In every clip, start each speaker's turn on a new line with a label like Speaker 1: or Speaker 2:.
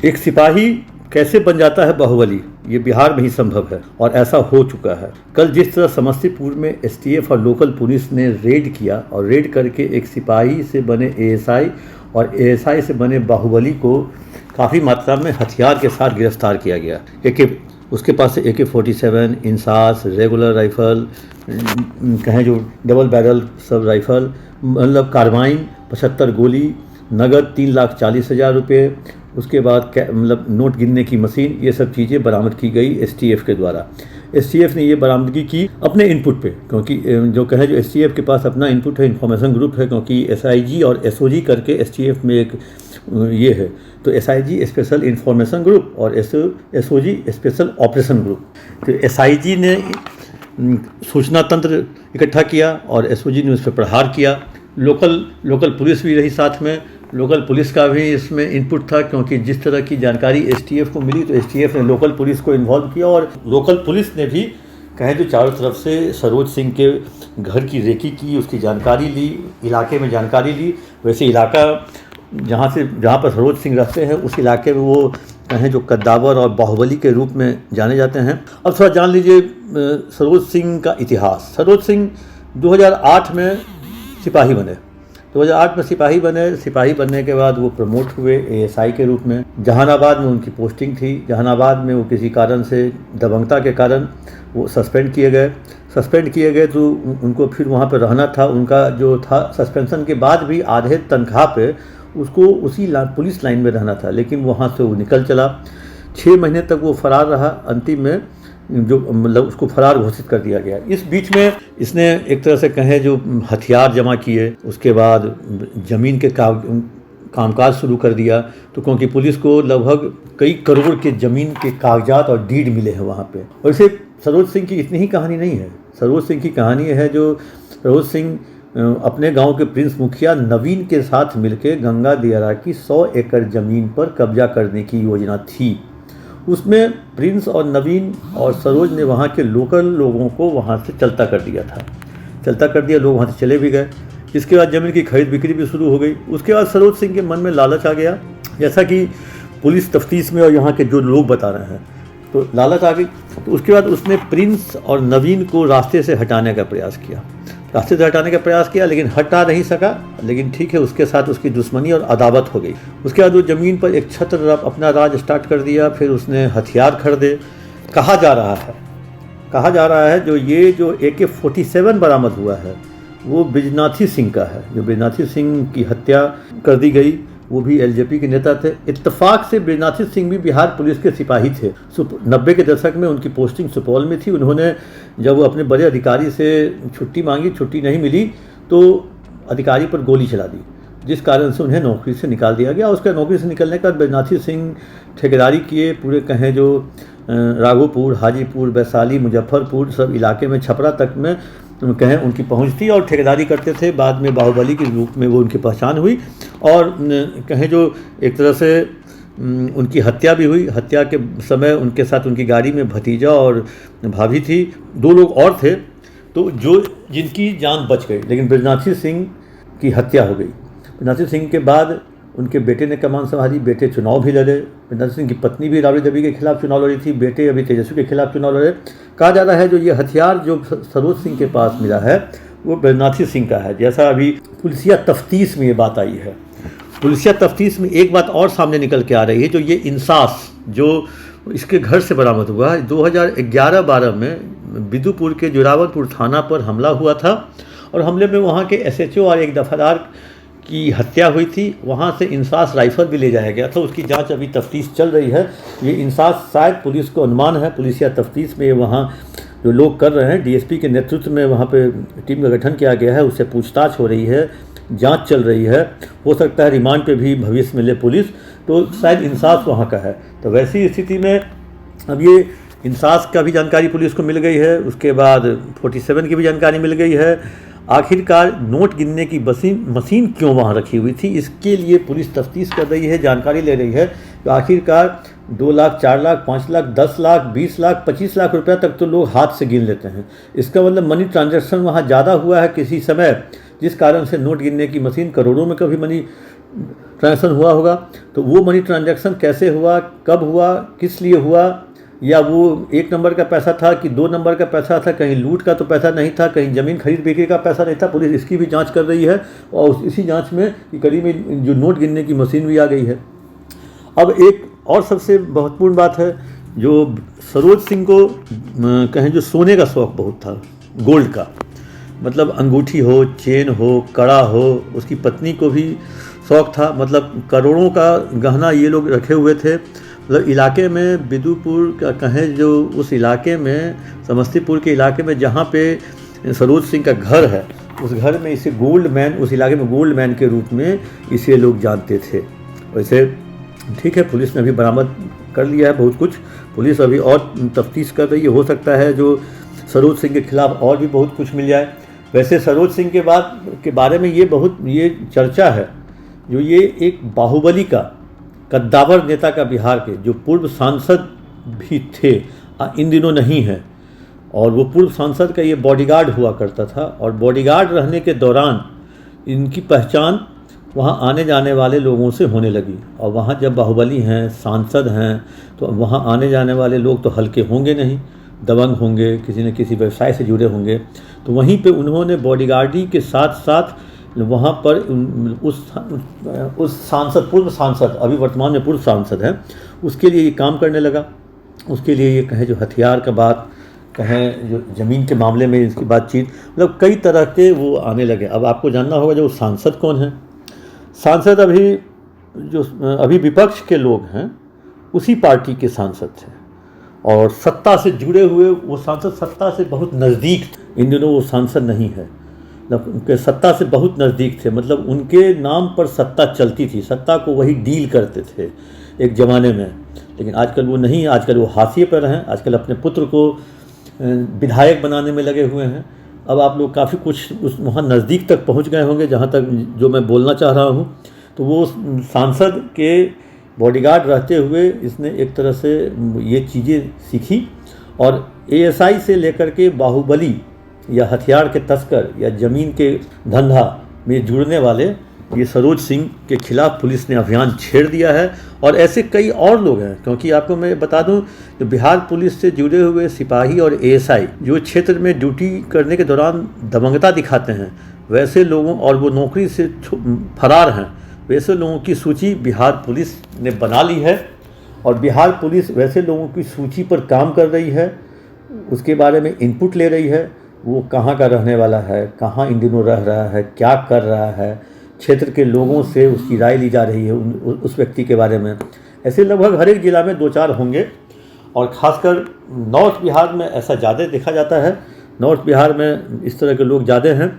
Speaker 1: एक सिपाही कैसे बन जाता है बाहुबली, ये बिहार में ही संभव है और ऐसा हो चुका है। कल जिस तरह समस्तीपुर में एसटीएफ और लोकल पुलिस ने रेड किया और रेड करके एक सिपाही से बने एएसआई और एएसआई से बने बाहुबली को काफ़ी मात्रा में हथियार के साथ गिरफ्तार किया गया। उसके पास से AK-47, इंसास, रेगुलर राइफल, कहें जो डबल बैरल सब राइफल, मतलब कार्बाइन, 75 गोली, नगद 3,40,000 रुपये, उसके बाद मतलब नोट गिनने की मशीन, ये सब चीज़ें बरामद की गई एसटीएफ के द्वारा। एसटीएफ ने ये बरामदगी की अपने इनपुट पे, क्योंकि जो कहें जो एसटीएफ के पास अपना इनपुट है, इंफॉर्मेशन ग्रुप है, क्योंकि एसआईजी और एसओजी करके एसटीएफ में एक ये है, तो एसआईजी स्पेशल इंफॉर्मेशन ग्रुप और एसओजी स्पेशल ऑपरेशन ग्रुप। तो एसआईजी ने सूचना तंत्र इकट्ठा किया और एसओजी ने उस पर प्रहार किया। लोकल पुलिस भी रही साथ में, लोकल पुलिस का भी इसमें इनपुट था, क्योंकि जिस तरह की जानकारी एसटीएफ को मिली तो एसटीएफ ने लोकल पुलिस को इन्वॉल्व किया और लोकल पुलिस ने भी कहें जो चारों तरफ से सरोज सिंह के घर की रेकी की, उसकी जानकारी ली, इलाके में जानकारी ली। वैसे इलाका जहाँ पर सरोज सिंह रहते हैं उस इलाके में वो कहें जो कद्दावर और बाहुबली के रूप में जाने जाते हैं। अब थोड़ा जान लीजिए सरोज सिंह का इतिहास। सरोज सिंह 2008 में सिपाही बने। 2008 में सिपाही बनने के बाद वो प्रमोट हुए एएसआई के रूप में। जहानाबाद में उनकी पोस्टिंग थी। जहानाबाद में वो किसी कारण से दबंगता के कारण वो सस्पेंड किए गए तो उनको फिर वहाँ पर रहना था। उनका जो था सस्पेंशन के बाद भी आधे तनख्वाह पे उसको उसी पुलिस लाइन में रहना था, लेकिन वहाँ से वो निकल चला। 6 महीने तक वो फरार रहा। अंतिम में जो मतलब उसको फरार घोषित कर दिया गया। इस बीच में इसने एक तरह से कहें जो हथियार जमा किए, उसके बाद ज़मीन के कामकाज शुरू कर दिया। तो क्योंकि पुलिस को लगभग कई करोड़ के ज़मीन के कागजात और डीड मिले हैं वहाँ पे। और इसे सरोज सिंह की इतनी ही कहानी नहीं है। सरोज सिंह की कहानी है जो सरोज सिंह अपने गांव के प्रिंस मुखिया नवीन के साथ मिलकर गंगा दियारा की 100 एकड़ ज़मीन पर कब्जा करने की योजना थी। उसमें प्रिंस और नवीन और सरोज ने वहाँ के लोकल लोगों को वहाँ से चलता कर दिया। लोग वहाँ से चले भी गए। इसके बाद ज़मीन की खरीद बिक्री भी शुरू हो गई। उसके बाद सरोज सिंह के मन में लालच आ गया, जैसा कि पुलिस तफ्तीश में और यहाँ के जो लोग बता रहे हैं, तो लालच आ गई। तो उसके बाद उसने प्रिंस और नवीन को रास्ते से हटाने का प्रयास किया। लेकिन हटा नहीं सका। लेकिन ठीक है, उसके साथ उसकी दुश्मनी और अदावत हो गई। उसके बाद वो ज़मीन पर एक छत्र अपना राज स्टार्ट कर दिया। फिर उसने हथियार खरीदे। कहा जा रहा है जो AK-47 बरामद हुआ है वो बिजनाथी सिंह का है। जो बिजनाथी सिंह की हत्या कर दी गई, वो भी एलजेपी के नेता थे। इत्तेफाक से बिजनाथी सिंह भी बिहार पुलिस के सिपाही थे। 90 के दशक में उनकी पोस्टिंग सुपौल में थी। उन्होंने जब वो अपने बड़े अधिकारी से छुट्टी मांगी, छुट्टी नहीं मिली तो अधिकारी पर गोली चला दी, जिस कारण से उन्हें नौकरी से निकाल दिया गया। उसके नौकरी से निकलने के बाद बिजनाथी सिंह ठेकेदारी किए। पूरे कहें जो राघोपुर, हाजीपुर, वैशाली, मुजफ्फरपुर सब इलाके में, छपरा तक में कहें उनकी पहुंच थी और ठेकेदारी करते थे। बाद में बाहुबली के रूप में वो उनकी पहचान हुई और कहें जो एक तरह से उनकी हत्या भी हुई। हत्या के समय उनके साथ उनकी गाड़ी में भतीजा और भाभी थी, 2 लोग और थे, तो जिनकी जान बच गई। लेकिन बिजनाथी सिंह की हत्या हो गई। बिजनाथी सिंह के बाद उनके बेटे ने कमान संभाली। बेटे चुनाव भी लड़े। बिजनाथी सिंह की पत्नी भी राबड़ी देवी के खिलाफ चुनाव लड़ी थी। बेटे अभी तेजस्वी के खिलाफ चुनाव लड़े। कहा जा रहा है जो ये हथियार जो सरोज सिंह के पास मिला है वो बिजनाथी सिंह का है। जैसा अभी पुलिसिया तफ्तीश में ये बात आई है। पुलिसिया तफ्तीश में एक बात और सामने निकल के आ रही है, जो ये इंसास जो इसके घर से बरामद हुआ है। 2011-12 में बिदुपुर के जोरावरपुर थाना पर हमला हुआ था और हमले में वहाँ के SHO और एक दफादार की हत्या हुई थी। वहाँ से इंसास राइफल भी ले जाया गया था। उसकी जांच अभी तफ्तीश चल रही है। ये इंसास शायद पुलिस को अनुमान है, पुलिसिया तफ्तीश में वहाँ जो लोग कर रहे हैं, DSP के नेतृत्व में वहाँ पे टीम का गठन किया गया है। उससे पूछताछ हो रही है, जांच चल रही है। हो सकता है रिमांड पे भी भविष्य में ले पुलिस, तो शायद इंसास वहाँ का है। तो वैसी स्थिति में अब ये इंसास का भी जानकारी पुलिस को मिल गई है। उसके बाद 47 की भी जानकारी मिल गई है। आखिरकार नोट गिनने की मशीन क्यों वहाँ रखी हुई थी, इसके लिए पुलिस तफ्तीश कर रही है, जानकारी ले रही है। तो आखिरकार 2 लाख, 4 लाख, 5 लाख, 10 लाख, 20 लाख, 25 लाख रुपया तक तो लोग हाथ से गिन लेते हैं। इसका मतलब मनी ट्रांजैक्शन वहाँ ज़्यादा हुआ है किसी समय, जिस कारण से नोट गिनने की मशीन करोड़ों में कभी मनी ट्रांजैक्शन हुआ होगा, तो वो मनी ट्रांजैक्शन कैसे हुआ, कब हुआ, किस लिए हुआ, या वो 1 नंबर का पैसा था कि 2 नंबर का पैसा था, कहीं लूट का तो पैसा नहीं था, कहीं ज़मीन खरीद बिक्री का पैसा नहीं था। पुलिस इसकी भी जांच कर रही है और इसी जांच में कि कड़ी में जो नोट गिनने की मशीन भी आ गई है। अब एक और सबसे महत्वपूर्ण बात है, जो सरोज सिंह को कहें जो सोने का शौक़ बहुत था, गोल्ड का, मतलब अंगूठी हो, चेन हो, कड़ा हो, उसकी पत्नी को भी शौक़ था, मतलब करोड़ों का गहना ये लोग रखे हुए थे। मतलब इलाके में बिदुपुर का कहें जो उस इलाके में, समस्तीपुर के इलाके में जहाँ पे सरोज सिंह का घर है, उस घर में इसे गोल्ड मैन, उस इलाके में गोल्ड मैन के रूप में इसे लोग जानते थे। वैसे ठीक है, पुलिस ने अभी बरामद कर लिया है बहुत कुछ, पुलिस अभी और तफ्तीश कर रही है, हो सकता है जो सरोज सिंह के खिलाफ और भी बहुत कुछ मिल जाए। वैसे सरोज सिंह के बारे में ये चर्चा है, जो ये एक बाहुबली का कद्दावर नेता का, बिहार के जो पूर्व सांसद भी थे, इन दिनों नहीं है, और वो पूर्व सांसद का ये बॉडीगार्ड हुआ करता था, और बॉडीगार्ड रहने के दौरान इनकी पहचान वहाँ आने जाने वाले लोगों से होने लगी। और वहाँ जब बाहुबली हैं, सांसद हैं, तो वहाँ आने जाने वाले लोग तो हल्के होंगे नहीं, दबंग होंगे, किसी न किसी व्यवसाय से जुड़े होंगे। तो वहीं पे उन्होंने बॉडीगार्डी के साथ साथ वहाँ पर उस सांसद, पूर्व सांसद, अभी वर्तमान में पूर्व सांसद हैं, उसके लिए ये काम करने लगा। उसके लिए ये कहें जो हथियार का बात कहें, जो ज़मीन के मामले में इसकी बातचीत, मतलब कई तरह के वो आने लगे। अब आपको जानना होगा जो सांसद कौन है। सांसद अभी विपक्ष के लोग हैं, उसी पार्टी के सांसद थे, और सत्ता से जुड़े हुए वो सांसद सत्ता से बहुत नज़दीक थे। इन दिनों वो सांसद नहीं है, उनके सत्ता से बहुत नज़दीक थे, मतलब उनके नाम पर सत्ता चलती थी, सत्ता को वही डील करते थे एक ज़माने में। लेकिन आजकल वो नहीं, आजकल वो हाशिए पर हैं, आजकल अपने पुत्र को विधायक बनाने में लगे हुए हैं। अब आप लोग काफ़ी कुछ वहाँ नज़दीक तक पहुँच गए होंगे, जहाँ तक जो मैं बोलना चाह रहा हूँ। तो वो सांसद के बॉडीगार्ड रहते हुए इसने एक तरह से ये चीज़ें सीखी, और एएसआई से लेकर के बाहुबली या हथियार के तस्कर या ज़मीन के धंधा में जुड़ने वाले ये सरोज सिंह के खिलाफ पुलिस ने अभियान छेड़ दिया है। और ऐसे कई और लोग हैं, क्योंकि आपको मैं बता दूं, जो बिहार पुलिस से जुड़े हुए सिपाही और एएसआई जो क्षेत्र में ड्यूटी करने के दौरान दबंगता दिखाते हैं, वैसे लोगों, और वो नौकरी से फरार हैं, वैसे लोगों की सूची बिहार पुलिस ने बना ली है। और बिहार पुलिस वैसे लोगों की सूची पर काम कर रही है, उसके बारे में इनपुट ले रही है, वो कहाँ का रहने वाला है, कहाँ इन दिनों रह रहा है, क्या कर रहा है, क्षेत्र के लोगों से उसकी राय ली जा रही है उस व्यक्ति के बारे में। ऐसे लगभग हर एक ज़िला में 2-4 होंगे, और ख़ासकर नॉर्थ बिहार में ऐसा ज़्यादा देखा जाता है। नॉर्थ बिहार में इस तरह के लोग ज़्यादा हैं,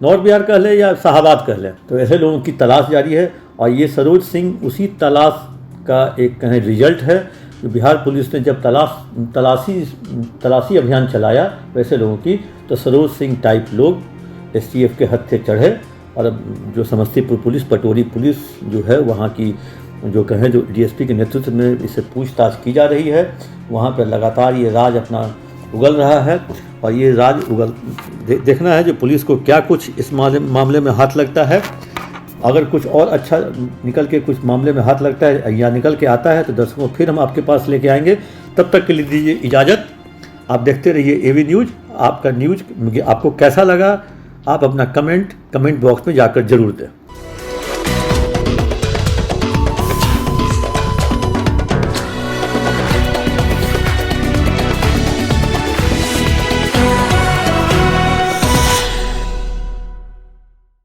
Speaker 1: नॉर्थ बिहार कह लें या शाहाबाद कह लें। तो ऐसे लोगों की तलाश जारी है, और ये सरोज सिंह उसी तलाश का एक कहें रिजल्ट है। बिहार पुलिस ने जब तलाशी अभियान चलाया वैसे लोगों की, तो सरोज सिंह टाइप लोग एसटीएफ के हत्थे चढ़े। और अब जो समस्तीपुर पुलिस, पटोरी पुलिस जो है वहाँ की, जो कहें जो डीएसपी के नेतृत्व में इसे पूछताछ की जा रही है, वहाँ पर लगातार ये राज अपना उगल रहा है। और ये राज देखना है जो पुलिस को क्या कुछ इस मामले में हाथ लगता है। अगर कुछ और अच्छा निकल के कुछ मामले में हाथ लगता है या निकल के आता है, तो दर्शकों फिर हम आपके पास लेके आएंगे। तब तक के लिए दीजिए इजाज़त। आप देखते रहिए एवी न्यूज़। आपका न्यूज़ आपको कैसा लगा, आप अपना कमेंट बॉक्स में जाकर जरूर दें।